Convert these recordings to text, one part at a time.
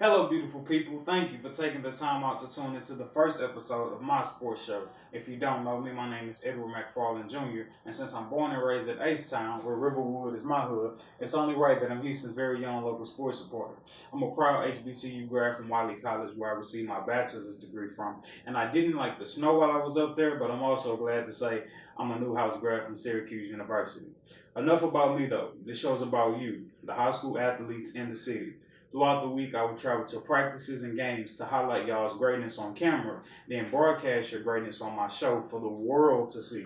Hello, beautiful people. Thank you for taking the time out to tune into the first episode of my sports show. If you don't know me, my name is Edward McFarland Jr., and since I'm born and raised at H-Town, where Riverwood is my hood, it's only right that I'm Houston's very young local sports supporter. I'm a proud HBCU grad from Wiley College, where I received my bachelor's degree from, and I didn't like the snow while I was up there, but I'm also glad to say I'm a Newhouse grad from Syracuse University. Enough about me, though. This show's about you, the high school athletes in the city. Throughout the week, I would travel to practices and games to highlight y'all's greatness on camera, then broadcast your greatness on my show for the world to see.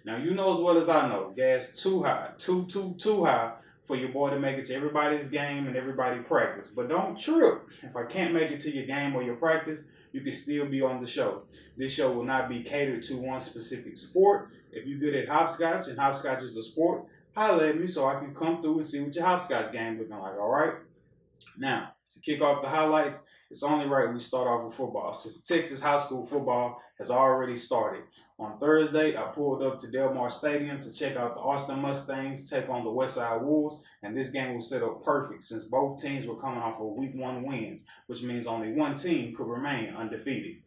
Now, you know as well as I know, gas too high, too high for your boy to make it to everybody's game and everybody practice. But don't trip. If I can't make it to your game or your practice, you can still be on the show. This show will not be catered to one specific sport. If you're good at hopscotch and hopscotch is a sport, holler at me so I can come through and see what your hopscotch game looking like, all right? Now, to kick off the highlights, it's only right we start off with football, since Texas high school football has already started. On Thursday, I pulled up to Delmar Stadium to check out the Austin Mustangs take on the Westside Wolves, and this game was set up perfect since both teams were coming off of Week 1 wins, which means only one team could remain undefeated.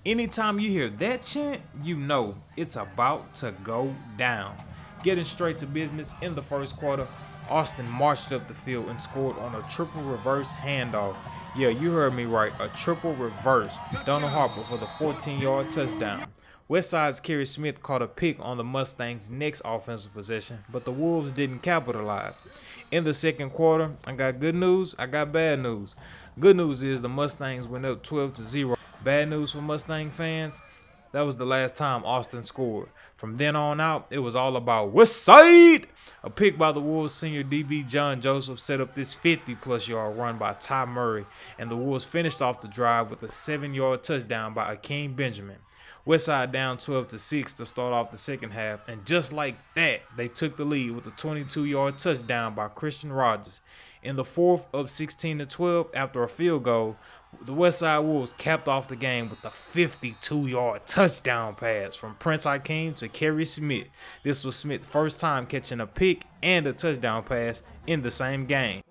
Anytime you hear that chant, you know it's about to go down. Getting straight to business in the first quarter, Austin marched up the field and scored on a triple reverse handoff. Yeah, you heard me right, a triple reverse. Donald Harper for the 14-yard touchdown. Westside's Kerry Smith caught a pick on the Mustangs' next offensive possession, but the Wolves didn't capitalize. In the second quarter, I got good news, I got bad news. Good news is the Mustangs went up 12-0. Bad news for Mustang fans, that was the last time Austin scored. From then on out, it was all about Westside. A pick by the Wolves senior DB John Joseph set up this 50-plus yard run by Ty Murray, and the Wolves finished off the drive with a 7-yard touchdown by Akeem Benjamin. Westside down 12-6 to start off the second half, and just like that, they took the lead with a 22-yard touchdown by Christian Rogers. In the fourth, up 16-12 after a field goal, the Westside Wolves capped off the game with a 52-yard touchdown pass from Prince Akeem to Kerry Smith. This was Smith's first time catching a pick and a touchdown pass in the same game.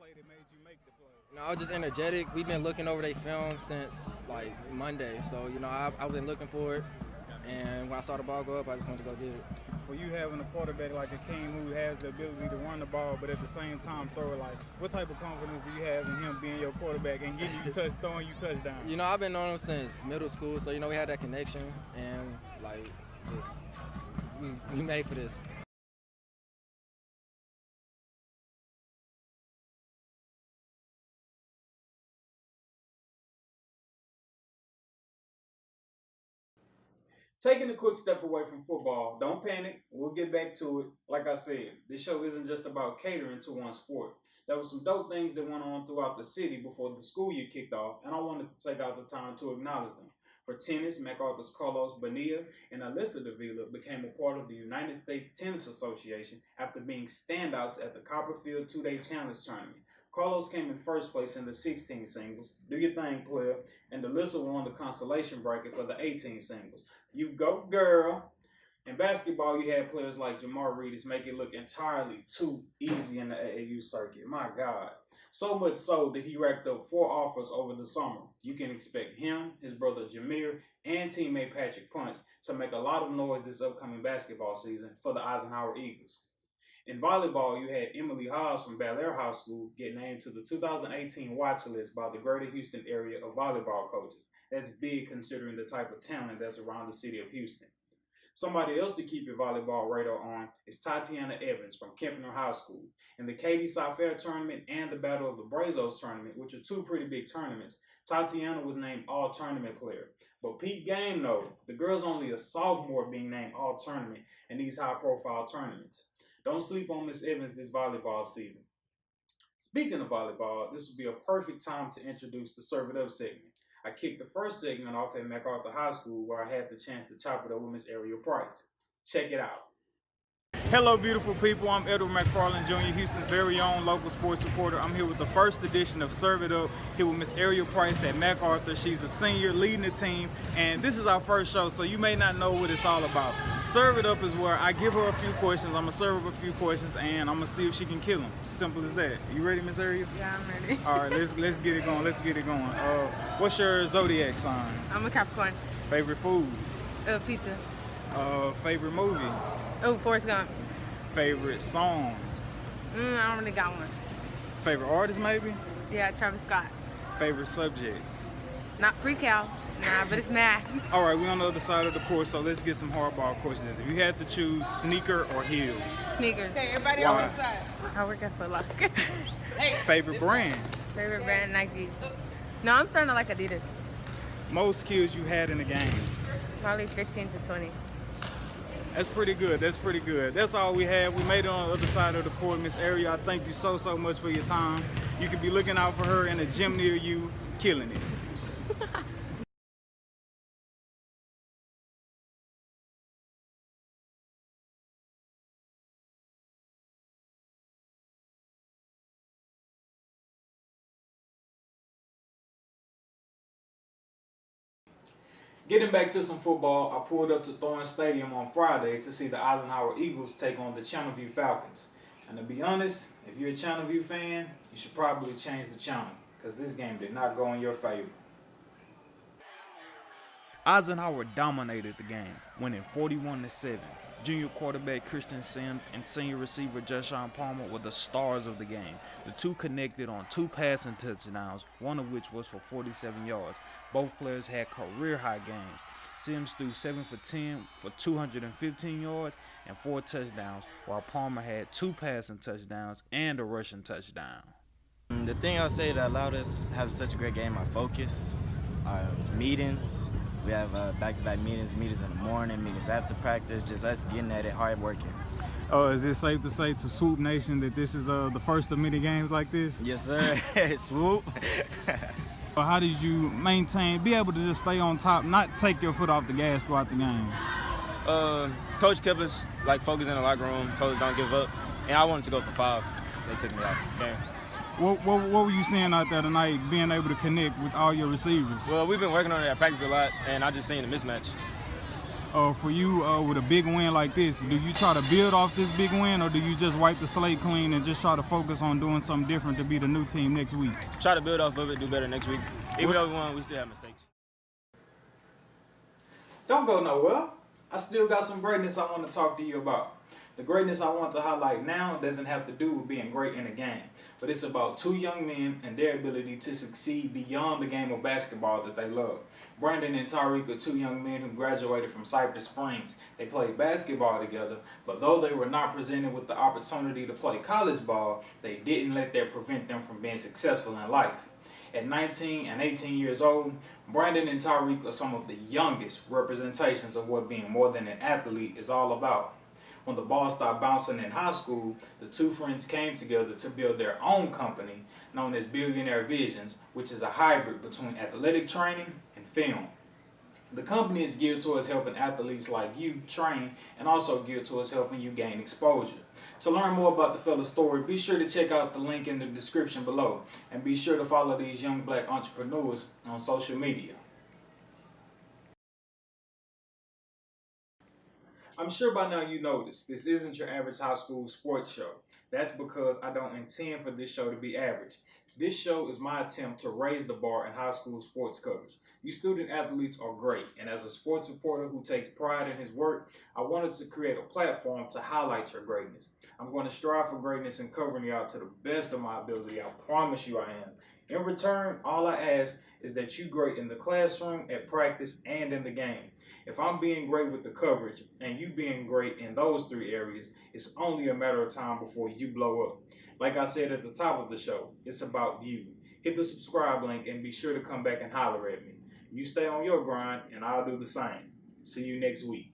I was just energetic. We've been looking over their film since like Monday, so I've been looking for it. And when I saw the ball go up, I just wanted to go get it. For you having a quarterback like Akeem who has the ability to run the ball, but at the same time throw it, like, what type of confidence do you have in him being your quarterback and throwing you touchdowns? I've been knowing him since middle school, so we had that connection, and we made for this. Taking a quick step away from football, don't panic, we'll get back to it. Like I said, this show isn't just about catering to one sport. There were some dope things that went on throughout the city before the school year kicked off, and I wanted to take out the time to acknowledge them. For tennis, MacArthur's Carlos Bonilla and Alyssa Davilla became a part of the United States Tennis Association after being standouts at the Copperfield 2-day challenge tournament. Carlos came in first place in the 16 singles, do your thing, player, and Alyssa won the consolation bracket for the 18 singles. You go, girl. In basketball, you had players like Jamar Redus make it look entirely too easy in the AAU circuit. My God. So much so that he racked up 4 offers over the summer. You can expect him, his brother Jameer, and teammate Patrick Punch to make a lot of noise this upcoming basketball season for the Eisenhower Eagles. In volleyball, you had Emily Hawes from Bellaire High School get named to the 2018 watch list by the Greater Houston area of volleyball coaches. That's big considering the type of talent that's around the city of Houston. Somebody else to keep your volleyball radar on is Tatiana Evans from Kempner High School. In the Katy South Fair tournament and the Battle of the Brazos tournament, which are 2 pretty big tournaments, Tatiana was named All-Tournament Player. But peep game though, the girl's only a sophomore being named All-Tournament in these high-profile tournaments. Don't sleep on Miss Evans this volleyball season. Speaking of volleyball, this would be a perfect time to introduce the Serve It Up segment. I kicked the first segment off at MacArthur High School where I had the chance to chop it up with Miss Ariel Price. Check it out. Hello, beautiful people. I'm Edward McFarland Jr., Houston's very own local sports reporter. I'm here with the first edition of Serve It Up, here with Miss Ariel Price at MacArthur. She's a senior leading the team, and this is our first show, so you may not know what it's all about. Serve It Up is where I give her a few questions. I'm going to serve her a few questions, and I'm going to see if she can kill them. Simple as that. You ready, Miss Ariel? Yeah, I'm ready. All right, let's get it going. Let's get it going. What's your zodiac sign? I'm a Capricorn. Favorite food? Pizza. Favorite movie? Oh, Forrest Gump. Favorite song? I don't really got one. Favorite artist, maybe? Yeah, Travis Scott. Favorite subject? Not pre-cal. Nah, but it's math. All right, we're on the other side of the course, so let's get some hardball questions. If you had to choose sneaker or heels? Sneakers. Hey, everybody Why? on this side. I work at Foot Locker. Favorite brand? Favorite brand, Nike. No, I'm starting to like Adidas. Most kills you had in the game? Probably 15 to 20. That's pretty good. That's pretty good. That's all we had. We made it on the other side of the court. Miss Ariel, I thank you so much for your time. You can be looking out for her in a gym near you, killing it. Getting back to some football, I pulled up to Thorne Stadium on Friday to see the Eisenhower Eagles take on the Channelview Falcons. And to be honest, if you're a Channelview fan, you should probably change the channel, because this game did not go in your favor. Eisenhower dominated the game, winning 41-7. Junior quarterback Christian Sims and senior receiver Jashawn Palmer were the stars of the game. The two connected on 2 passing touchdowns, one of which was for 47 yards. Both players had career-high games. Sims threw 7 for 10 for 215 yards and 4 touchdowns, while Palmer had 2 passing touchdowns and a rushing touchdown. The thing I'll say that allowed us to have such a great game, our focus, our meetings. We have back-to-back meetings in the morning, meetings after practice, just us getting at it, hard working. Is it safe to say to Swoop Nation that this is the first of many games like this? Yes, sir. Swoop. How did you be able to just stay on top, not take your foot off the gas throughout the game? Coach kept us focused in the locker room, told us don't give up, and I wanted to go for 5. They took me out the game. What were you seeing out there tonight, being able to connect with all your receivers? Well, we've been working on it at practice a lot, and I just seen the mismatch. For you, with a big win like this, do you try to build off this big win, or do you just wipe the slate clean and just try to focus on doing something different to be the new team next week? Try to build off of it, do better next week. Even though we won, we still have mistakes. Don't go nowhere. I still got some greatness I want to talk to you about. The greatness I want to highlight now doesn't have to do with being great in a game, but it's about 2 young men and their ability to succeed beyond the game of basketball that they love. Brandon and Tyreek are 2 young men who graduated from Cypress Springs. They played basketball together, but though they were not presented with the opportunity to play college ball, they didn't let that prevent them from being successful in life. At 19 and 18 years old, Brandon and Tyreek are some of the youngest representations of what being more than an athlete is all about. When the ball started bouncing in high school, the 2 friends came together to build their own company known as Billionaire Visions, which is a hybrid between athletic training and film. The company is geared towards helping athletes like you train, and also geared towards helping you gain exposure. To learn more about the fella's story, be sure to check out the link in the description below, and be sure to follow these young black entrepreneurs on social media. I'm sure by now you noticed this isn't your average high school sports show. That's because I don't intend for this show to be average. This show is my attempt to raise the bar in high school sports coverage. You student athletes are great, and as a sports reporter who takes pride in his work, I wanted to create a platform to highlight your greatness. I'm going to strive for greatness and covering you out to the best of my ability. I promise you I am. In return, all I ask is that you great in the classroom, at practice, and in the game. If I'm being great with the coverage and you being great in those 3 areas, it's only a matter of time before you blow up. Like I said at the top of the show, it's about you. Hit the subscribe link and be sure to come back and holler at me. You stay on your grind and I'll do the same. See you next week.